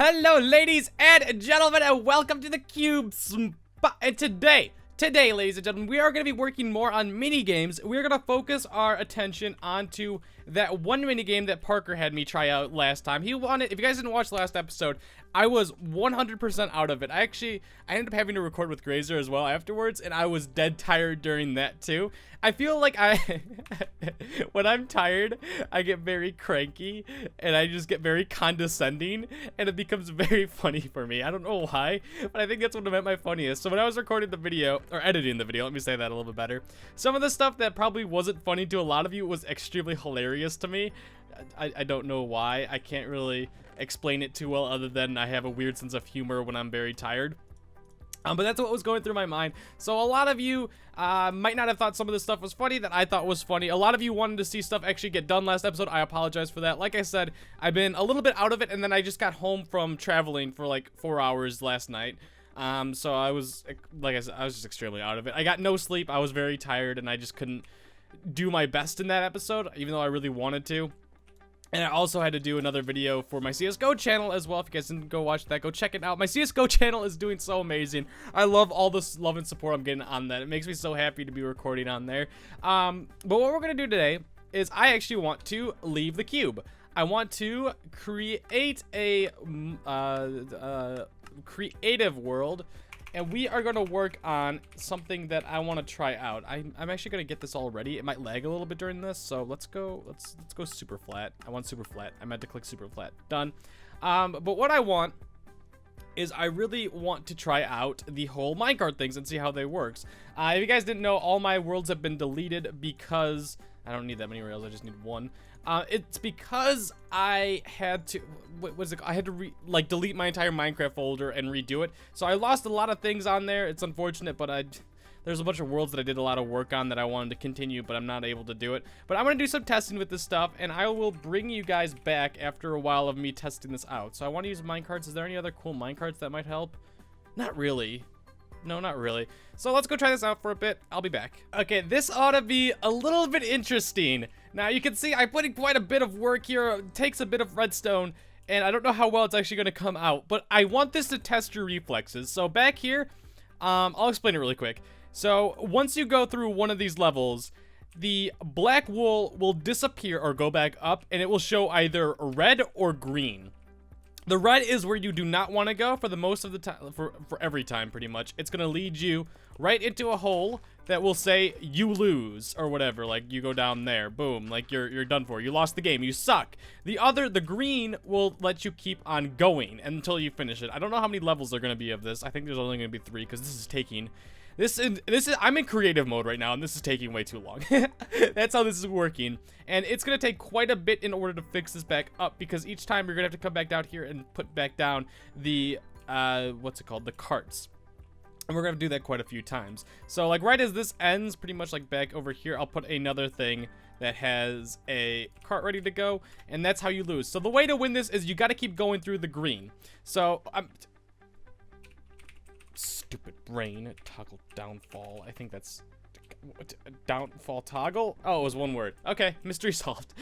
Hello, ladies and gentlemen, and welcome to the Cube. And today, ladies and gentlemen, we are going to be working more on mini games. We're going to focus our attention onto that one mini game that Parker had me try out last time. He wanted, if you guys didn't watch the last episode, I was 100% out of it. I ended up having to record with Grazer as well afterwards, and I was dead tired during that too. I feel like when I'm tired, I get very cranky, and I just get very condescending, and it becomes very funny for me. I don't know why, but I think that's what I meant my funniest. So when I was recording the video, or editing the video, let me say that a little bit better, some of the stuff that probably wasn't funny to a lot of you was extremely hilarious to me. I don't know why. I can't really explain it too well other than I have a weird sense of humor when I'm very tired. But that's what was going through my mind. So a lot of you might not have thought some of this stuff was funny that I thought was funny. A lot of you wanted to see stuff actually get done last episode. I apologize for that. Like I said, I've been a little bit out of it, and then I just got home from traveling for like 4 hours last night. So I was, like I said, I was just extremely out of it. I got no sleep. I was very tired, and I just couldn't do my best in that episode, even though I really wanted to. And I also had to do another video for my CSGO channel as well. If you guys didn't go watch that, go check it out. My CSGO channel is doing so amazing. I love all this love and support I'm getting on that. It makes me so happy to be recording on there. But what we're going to do today is I actually want to leave the cube. I want to create a creative world. And we are going to work on something that I want to try out. I'm actually going to get this all ready. It might lag a little bit during this, so let's go super flat. I want super flat. I meant to click super flat. Done. But what I want is I really want to try out the whole Minecart things and see how they works. If you guys didn't know, all my worlds have been deleted because I don't need that many rails. I just need one. It's because I had to, I had to delete my entire Minecraft folder and redo it. So I lost a lot of things on there. It's unfortunate, but there's a bunch of worlds that I did a lot of work on that I wanted to continue, but I'm not able to do it. But I'm going to do some testing with this stuff, and I will bring you guys back after a while of me testing this out. So I want to use minecarts. Is there any other cool minecarts that might help? Not really. No, not really. So let's go try this out for a bit. I'll be back. Okay, this ought to be a little bit interesting. Now, you can see I put in quite a bit of work here. It takes a bit of redstone, and I don't know how well it's actually going to come out. But I want this to test your reflexes. So back here, I'll explain it really quick. So once you go through one of these levels, the black wool will disappear or go back up, and it will show either red or green. The red is where you do not want to go for the most of the time, for every time pretty much. It's going to lead you right into a hole that will say you lose or whatever. Like you go down there, boom, like you're done for. You lost the game, you suck. The green will let you keep on going until you finish it. I don't know how many levels are going to be of this. I think there's only going to be 3 because this is taking... I'm in creative mode right now, and this is taking way too long. That's how this is working. And it's going to take quite a bit in order to fix this back up, because each time you're going to have to come back down here and put back down the, what's it called? The carts. And we're going to do that quite a few times. So, like, right as this ends, pretty much like back over here, I'll put another thing that has a cart ready to go, and that's how you lose. So the way to win this is you got to keep going through the green. So, stupid brain. Toggle downfall. I think that's downfall toggle. Oh, it was one word. Okay, mystery solved.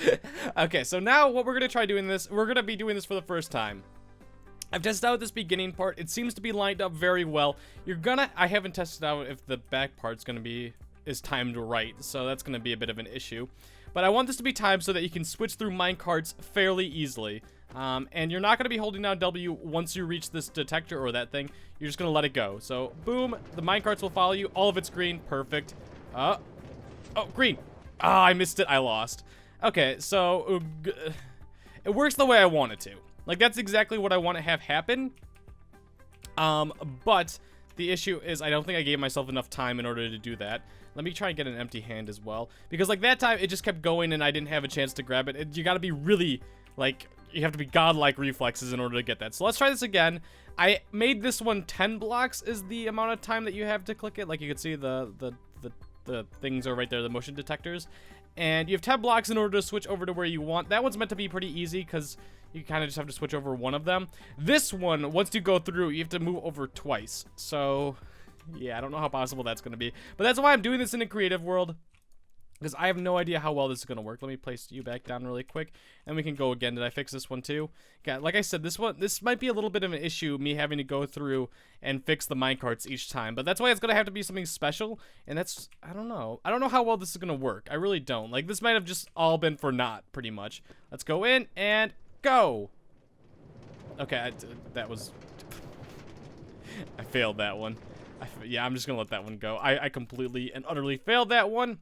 Okay, so now what we're gonna try doing this, we're gonna be doing this for the first time. I've tested out this beginning part. It seems to be lined up very well. I haven't tested out if the back part's gonna be timed right, so that's gonna be a bit of an issue. But I want this to be timed so that you can switch through minecarts fairly easily. And you're not going to be holding down W once you reach this detector or that thing. You're just going to let it go. So, boom, the minecarts will follow you. All of it's green. Perfect. Oh, green. Ah, I missed it. I lost. Okay, so it works the way I want it to. Like, that's exactly what I want to have happen. But the issue is I don't think I gave myself enough time in order to do that. Let me try and get an empty hand as well. Because, like, that time, it just kept going and I didn't have a chance to grab it. You got to be really, like... You have to be godlike reflexes in order to get that. So let's try this again. I made this one 10 blocks is the amount of time that you have to click it. Like you can see the things are right there, the motion detectors. And you have 10 blocks in order to switch over to where you want. That one's meant to be pretty easy because you kind of just have to switch over one of them. This one, once you go through, you have to move over twice. So, yeah, I don't know how possible that's going to be. But that's why I'm doing this in a creative world. because I have no idea how well this is going to work. Let me place you back down really quick, and we can go again. Did I fix this one too? Yeah, like I said, this might be a little bit of an issue, me having to go through and fix the minecarts each time, but that's why it's going to have to be something special, and that's, I don't know how well this is going to work. I really don't. Like, this might have just all been for naught, pretty much. Let's go in, and go! Okay, that was... I failed that one. Yeah, I'm just going to let that one go. I completely and utterly failed that one.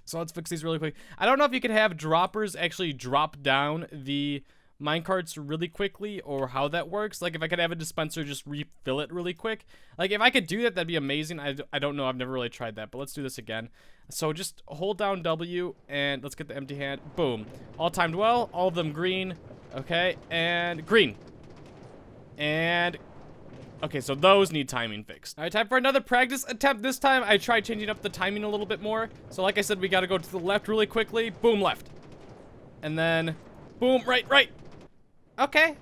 So let's fix these really quick. I don't know if you could have droppers actually drop down the minecarts really quickly, or how that works. Like, if I could have a dispenser just refill it really quick. Like, if I could do that, that'd be amazing. I don't know. I've never really tried that, but let's do this again. So just hold down W, and let's get the empty hand. Boom. All timed well. All of them green. Okay, and green. And... okay, so those need timing fixed. All right, time for another practice attempt. This time, I tried changing up the timing a little bit more. So like I said, we got to go to the left really quickly. Boom, left. And then, boom, right, right. Okay.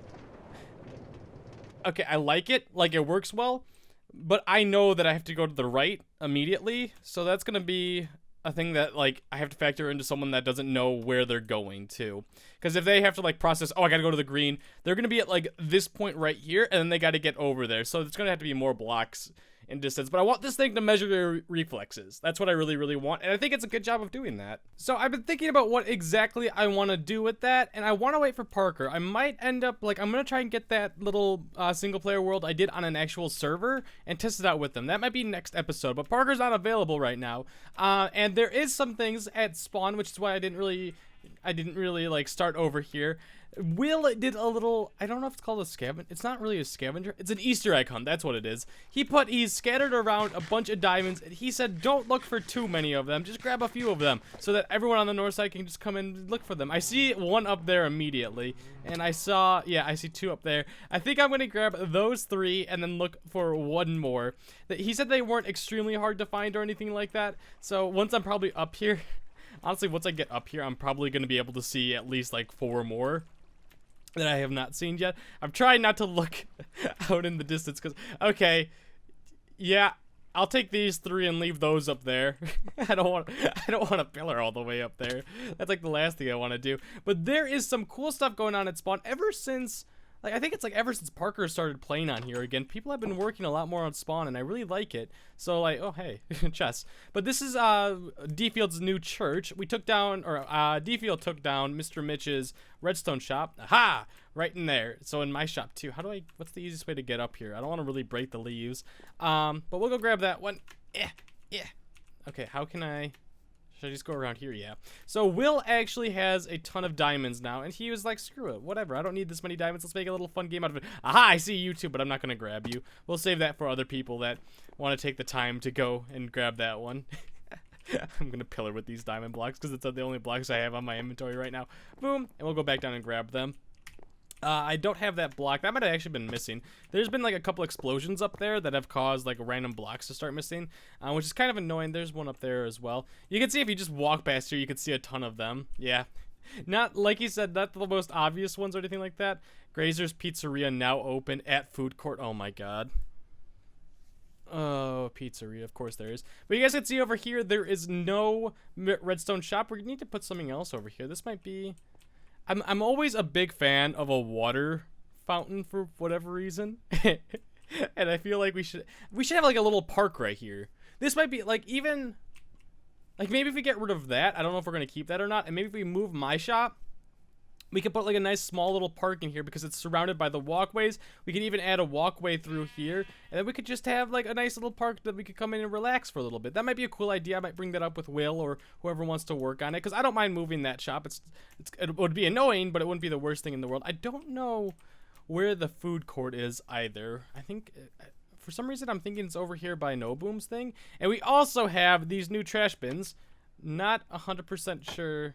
Okay, I like it. Like, it works well. But I know that I have to go to the right immediately. So that's going to be a thing that, like, I have to factor into someone that doesn't know where they're going to. Because if they have to, like, process, oh, I gotta go to the green, they're gonna be at, like, this point right here, and then they gotta get over there. So it's gonna have to be more blocks in distance. But I want this thing to measure their reflexes. That's what I really, really want, and I think it's a good job of doing that. So I've been thinking about what exactly I want to do with that, and I want to wait for Parker. I might end up, like, I'm gonna try and get that little single-player world I did on an actual server and test it out with them. That might be next episode, but Parker's not available right now. And there is some things at spawn, which is why I didn't really like start over here. Will did a little, I don't know if it's called a scavenger. It's not really a scavenger. It's an Easter egg hunt. That's what it is. He's scattered around a bunch of diamonds, and he said don't look for too many of them. Just grab a few of them so that everyone on the north side can just come and look for them. I see one up there immediately, and I see two up there. I think I'm going to grab those three and then look for one more. He said they weren't extremely hard to find or anything like that. So once I'm probably up here, honestly, once I get up here, I'm probably going to be able to see at least like 4 more that I have not seen yet. I'm trying not to look out in the distance because, okay, yeah, I'll take these 3 and leave those up there. I don't want a pillar all the way up there. That's like the last thing I want to do. But there is some cool stuff going on at spawn ever since. Like, I think it's like ever since Parker started playing on here again, people have been working a lot more on spawn, and I really like it. So, like, oh, hey, chess. But this is D-Field's new church. We took down, or D-Field took down Mr. Mitch's redstone shop. Aha! Right in there. So in my shop, too. What's the easiest way to get up here? I don't want to really break the leaves. But we'll go grab that one. Yeah. Okay, how can I... should I just go around here? Yeah. So Will actually has a ton of diamonds now, and he was like, screw it, whatever. I don't need this many diamonds. Let's make a little fun game out of it. Aha, I see you too, but I'm not going to grab you. We'll save that for other people that want to take the time to go and grab that one. I'm going to pillar with these diamond blocks because it's the only blocks I have on my inventory right now. Boom, and we'll go back down and grab them. I don't have that block. That might have actually been missing. There's been like a couple explosions up there that have caused like random blocks to start missing, which is kind of annoying. There's one up there as well. You can see if you just walk past here, you can see a ton of them. Yeah. Not, like he said, not the most obvious ones or anything like that. Grazer's Pizzeria now open at food court. Oh my god. Oh, pizzeria, of course there is. But you guys can see over here, there is no redstone shop. We need to put something else over here. This might be... I'm always a big fan of a water fountain for whatever reason. And I feel like we should have like a little park right here. This might be like even like maybe if we get rid of that, I don't know if we're going to keep that or not. And maybe if we move my shop, we could put like a nice small little park in here because it's surrounded by the walkways. We could even add a walkway through here, and then we could just have like a nice little park that we could come in and relax for a little bit. That might be a cool idea. I might bring that up with Will or whoever wants to work on it because I don't mind moving that shop. It would be annoying, but it wouldn't be the worst thing in the world. I don't know where the food court is either. I think for some reason I'm thinking it's over here by No Boom's thing, and we also have these new trash bins. Not 100% sure.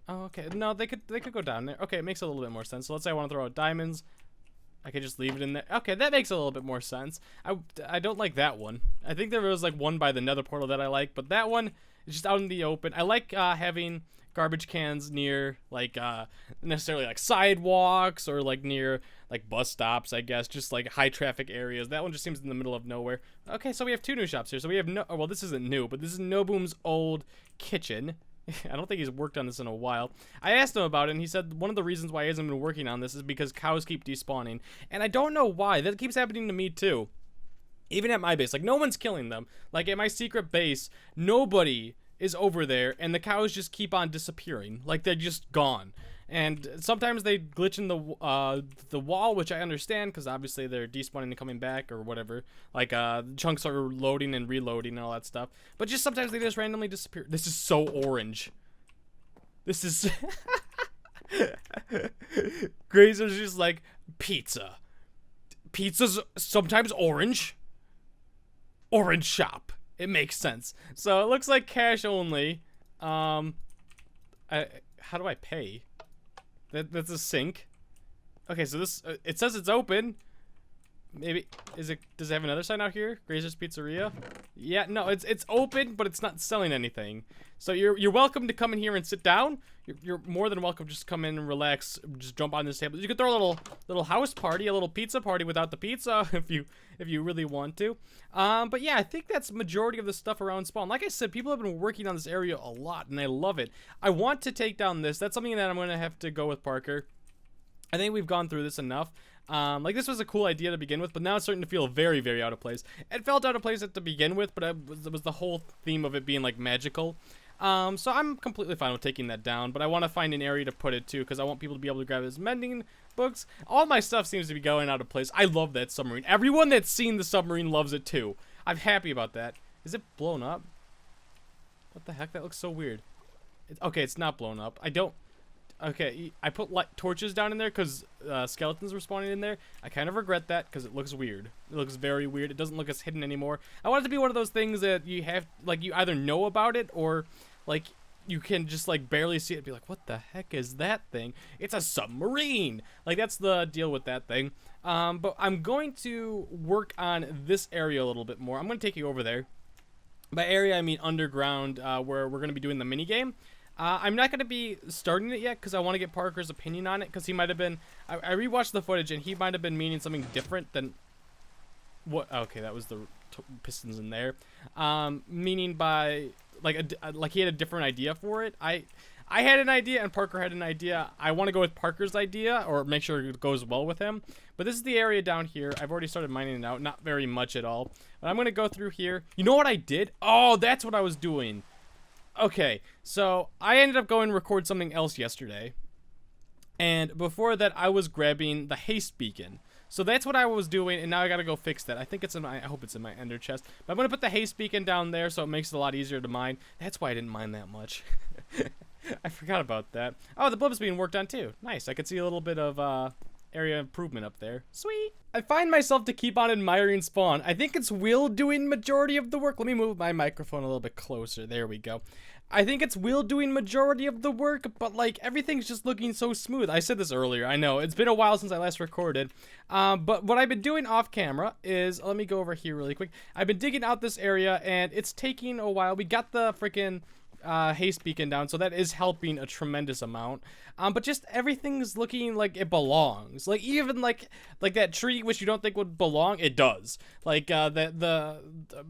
Oh, okay. No, they could go down there. Okay, it makes a little bit more sense. So let's say I want to throw out diamonds. I could just leave it in there. Okay, that makes a little bit more sense. I don't like that one. I think there was like one by the nether portal that I like, but that one is just out in the open. I like having garbage cans near like necessarily like sidewalks or like near like bus stops, I guess, just like high traffic areas. That one just seems in the middle of nowhere. Okay, so we have 2 new shops here. So we have no, oh, well, this isn't new, but this is Noboom's old kitchen. I don't think he's worked on this in a while. I asked him about it, and he said one of the reasons why he hasn't been working on this is because cows keep despawning. And I don't know why. That keeps happening to me, too. Even at my base. Like, no one's killing them. Like, at my secret base, nobody is over there, and the cows just keep on disappearing. Like, they're just gone. And sometimes they glitch in the wall, which I understand, because obviously they're despawning and coming back or whatever. Like, chunks are loading and reloading and all that stuff. But just sometimes they just randomly disappear. This is so orange. This is... Grazer's just like, pizza. Pizza's sometimes orange. Orange shop. It makes sense. So it looks like cash only. How do I pay? That's a sink. Okay, so this it says it's open. Maybe does it have another sign out here? Grazer's Pizzeria? Yeah, no, it's open, but it's not selling anything. So you're welcome to come in here and sit down. You're more than welcome to just come in and relax, just jump on this table. You could throw a little house party, a little pizza party without the pizza if you really want to. But yeah, I think that's majority of the stuff around spawn. Like I said, people have been working on this area a lot and I love it. I want to take down this. That's something that I'm going to have to go with Parker. I think we've gone through this enough. Like this was a cool idea to begin with, but now it's starting to feel very, very out of place. It felt out of place at to begin with, but it was the whole theme of it being like magical. So I'm completely fine with taking that down, but I want to find an area to put it to because I want people to be able to grab his mending books. All my stuff seems to be going out of place. I love that submarine. Everyone that's seen the submarine loves it too. I'm happy about that. Is it blown up? What the heck? That looks so weird. Okay, it's not blown up. Okay, I put torches down in there because skeletons were spawning in there. I kind of regret that because it looks weird. It looks very weird. It doesn't look as hidden anymore. I want it to be one of those things that you have, like, you either know about it or, like, you can just, like, barely see it and be like, what the heck is that thing? It's a submarine! Like, that's the deal with that thing. But I'm going to work on this area a little bit more. I'm going to take you over there. By area, I mean underground, where we're going to be doing the minigame. I'm not going to be starting it yet because I want to get Parker's opinion on it because he might have been... I rewatched the footage and he might have been meaning something different than... What? Okay, that was the pistons in there. Meaning by... Like he had a different idea for it. I had an idea and Parker had an idea. I want to go with Parker's idea or make sure it goes well with him. But this is the area down here. I've already started mining it out. Not very much at all. But I'm going to go through here. You know what I did? Oh, that's what I was doing. Okay, so I ended up going to record something else yesterday. And before that, I was grabbing the haste beacon. So that's what I was doing, and now I gotta go fix that. I think it's in my, I hope it's in my ender chest. But I'm gonna put the haste beacon down there so it makes it a lot easier to mine. That's why I didn't mine that much. I forgot about that. Oh, the blib's being worked on too. Nice, I could see a little bit of area improvement up there. Sweet. I find myself to keep on admiring spawn. I think it's Will doing majority of the work. Let me move my microphone a little bit closer. There we go. I think it's Will doing majority of the work, but like everything's just looking so smooth. I said this earlier. I know it's been a while since I last recorded. But what I've been doing off camera is, let me go over here really quick. I've been digging out this area and it's taking a while. We got the freaking haste beacon down, so that is helping a tremendous amount. But just everything's looking like it belongs. Like even like that tree which you don't think would belong, it does. Like the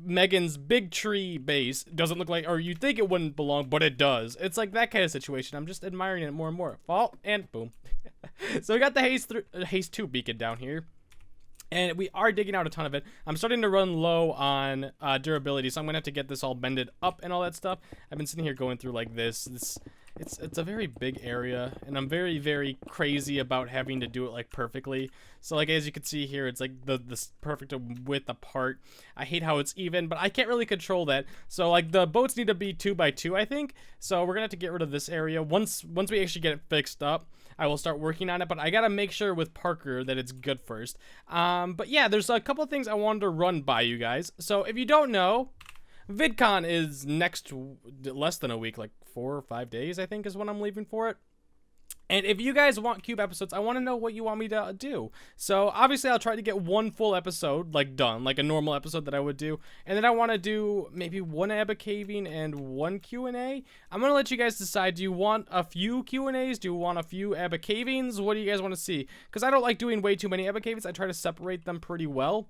Megan's big tree base doesn't look like, or you think it wouldn't belong, but it does. It's like that kind of situation. I'm just admiring it more and more. Fall and boom. So we got the haste 2 beacon down here. And we are digging out a ton of it. I'm starting to run low on durability, so I'm gonna have to get this all bended up and all that stuff. I've been sitting here going through like this. It's a very big area, and I'm very, very crazy about having to do it like perfectly. So like as you can see here, it's like the perfect width apart. I hate how it's even, but I can't really control that. So like the boats need to be 2 by 2, I think. So we're gonna have to get rid of this area. Once we actually get it fixed up, I will start working on it, but I gotta make sure with Parker that it's good first. But yeah, there's a couple of things I wanted to run by you guys. So if you don't know, VidCon is next less than a week, like 4 or 5 days, I think is when I'm leaving for it. And if you guys want cube episodes, I want to know what you want me to do. So obviously I'll try to get one full episode like done, like a normal episode that I would do. And then I want to do maybe one Abba caving and one Q&A. I'm going to let you guys decide. Do you want a few Q&As? Do you want a few Abba cavings? What do you guys want to see? Because I don't like doing way too many Abba cavings. I try to separate them pretty well.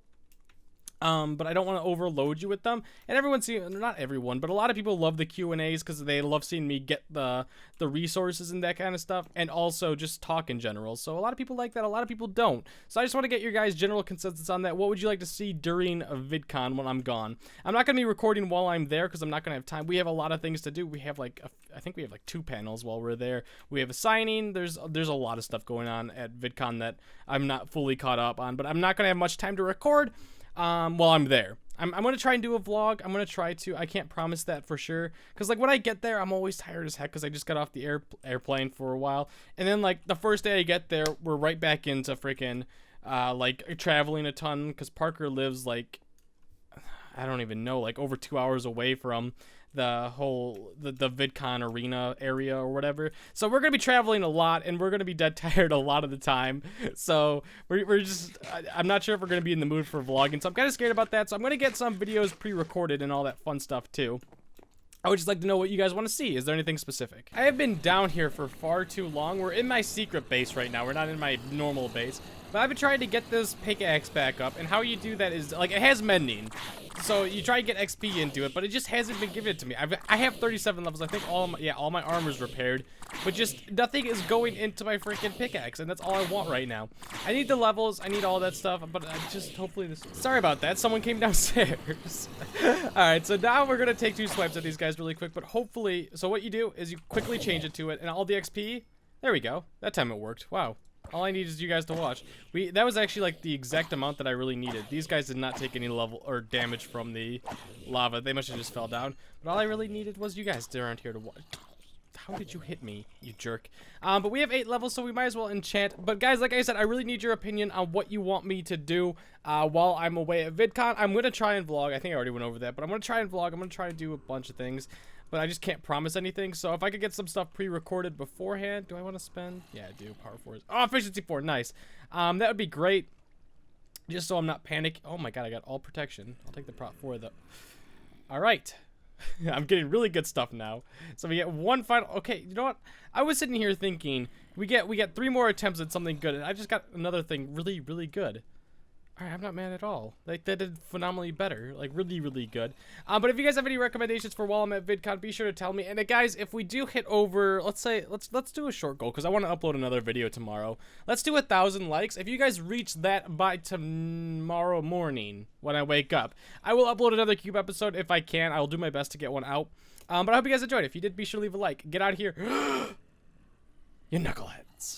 But I don't want to overload you with them. And everyone not everyone, but a lot of people love the Q&As because they love seeing me get the resources and that kind of stuff, and also just talk in general. So a lot of people like that, a lot of people don't. So I just want to get your guys' general consensus on that. What would you like to see during a VidCon when I'm gone? I'm not going to be recording while I'm there because I'm not going to have time. We have a lot of things to do. We have like, I think we have like 2 panels while we're there. We have a signing. There's a lot of stuff going on at VidCon that I'm not fully caught up on, but I'm not going to have much time to record while I'm there. I'm going to try and do a vlog. I'm going to try to. I can't promise that for sure. Because, like, when I get there, I'm always tired as heck because I just got off the airplane for a while. And then, like, the first day I get there, we're right back into freaking, like, traveling a ton. Because Parker lives, like, I don't even know, like, over 2 hours away from the whole the VidCon arena area or whatever. So we're gonna be traveling a lot, and we're gonna be dead tired a lot of the time. So we're just I'm not sure if we're gonna be in the mood for vlogging, so I'm kind of scared about that. So I'm gonna get some videos pre-recorded and all that fun stuff too. I would just like to know what you guys want to see. Is there anything specific? I have been down here for far too long. We're in my secret base right now. We're not in my normal base. But I've been trying to get this pickaxe back up, and how you do that is, like, it has mending. So you try to get XP into it, but it just hasn't been given to me. I have 37 levels. I think all my armor's repaired, but just nothing is going into my freaking pickaxe, and that's all I want right now. I need the levels, I need all that stuff, but I just hopefully this. Sorry about that. Someone came downstairs. All right, so now we're gonna take 2 swipes at these guys really quick, but hopefully. So what you do is you quickly change it to it, and all the XP. There we go. That time it worked. Wow. All I need is you guys to watch. That was actually like the exact amount that I really needed. These guys did not take any level or damage from the lava. They must have just fell down. But all I really needed was you guys around here to watch. How did you hit me, you jerk? But we have 8 levels, so we might as well enchant. But guys, like I said, I really need your opinion on what you want me to do while I'm away at VidCon. I'm gonna try and vlog. I think I already went over that, but I'm gonna try and vlog. I'm gonna try to do a bunch of things. But I just can't promise anything. So if I could get some stuff pre-recorded beforehand, do I want to spend? Yeah, I do. Power 4. Oh, efficiency 4. Nice. That would be great. Just so I'm not panicking. Oh my god, I got all protection. I'll take the prop 4 though. All right. I'm getting really good stuff now. So we get one final. Okay, you know what? I was sitting here thinking we get 3 more attempts at something good, and I just got another thing really, really good. All right, I'm not mad at all. Like, that did phenomenally better. Like, really, really good. But if you guys have any recommendations for while I'm at VidCon, be sure to tell me. And guys, if we do hit over, let's do a short goal, because I want to upload another video tomorrow. Let's do 1,000 likes. If you guys reach that by tomorrow morning when I wake up, I will upload another cube episode if I can. I will do my best to get one out. But I hope you guys enjoyed. If you did, be sure to leave a like. Get out of here. You knuckleheads.